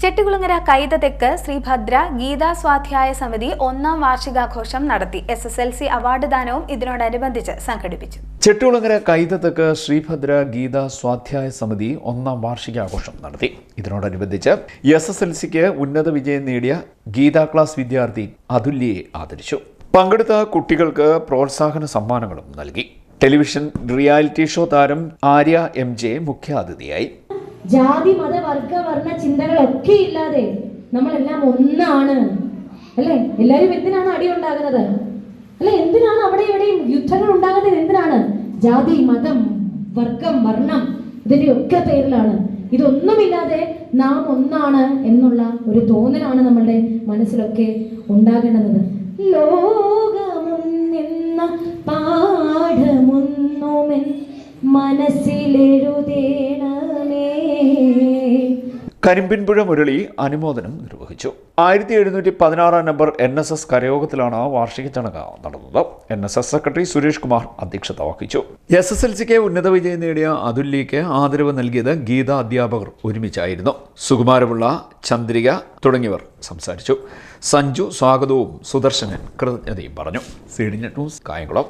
ചെട്ടികുളങ്ങര കൈതതെക്ക് ശ്രീഭദ്ര ഗീതാ സ്വാധ്യായ സമിതി 1ാം വാർഷികാഘോഷം നടത്തി. SSLC അവാർഡ് ദാനവും ഇതിനോടനുബന്ധിച്ച് സംഘടിപ്പിച്ചു. ചെട്ടികുളങ്ങര കൈതതെക്ക് ശ്രീഭദ്ര ഗീതാ സ്വാധ്യായ സമിതി 1ാം വാർഷികാഘോഷം നടത്തി. ഇതിനോടനുബന്ധിച്ച് SSLCക്ക് ഉന്നത വിജയം നേടിയ ഗീതാ ക്ലാസ് വിദ്യാർത്ഥി അതുല്യയെ ആദരിച്ചു. പങ്കെടുത്ത കുട്ടികൾക്ക് പ്രോത്സാഹന സമ്മാനങ്ങളും നൽകി. ടെലിവിഷൻ റിയാലിറ്റി ഷോ താരം ആര്യ MJ മുഖ്യാതിഥിയായി. ജാതി മത വർഗ വർണ്ണ ചിന്തകളൊക്കെ ഇല്ലാതെ നമ്മളെല്ലാം ഒന്നാണ് അല്ലെ. എല്ലാവരും എന്തിനാണ് അടി ഉണ്ടാകുന്നത് അല്ലെ? എന്തിനാണ് അവിടെ ഇവിടെയും യുദ്ധങ്ങൾ ഉണ്ടാകുന്നത്? എന്തിനാണ്? ജാതി മതം വർഗം വർണ്ണം ഇതിന്റെ ഒക്കെ പേരിലാണ്. ഇതൊന്നുമില്ലാതെ നാം ഒന്നാണ് എന്നുള്ള ഒരു തോന്നലാണ് നമ്മളുടെ മനസ്സിലൊക്കെ ഉണ്ടാകേണ്ടത്. ലോകമൊന്നെന്ന പാഠമൊന്നുമെൻ മനസ്സിലെഴുതേണമേ. കരിമ്പിൻപുഴ മുരളി അനുമോദനം നിർവഹിച്ചു. 1716 നമ്പർ NSS കരയോഗത്തിലാണ് വാർഷിക ചടങ്ങ് നടന്നത്. NSS സെക്രട്ടറി സുരേഷ് കുമാർ അധ്യക്ഷത വഹിച്ചു. SSLCക്ക് ഉന്നത വിജയം നേടിയ അതുല്യയ്ക്ക് ആദരവ് നൽകിയത് ഗീത അധ്യാപകർ ഒരുമിച്ചായിരുന്നു. സുകുമാരപിള്ള, ചന്ദ്രിക തുടങ്ങിയവർ സംസാരിച്ചു. സഞ്ജു സ്വാഗതവും സുദർശനൻ കൃതജ്ഞതയും പറഞ്ഞു. CDNet news, Kayamkulam.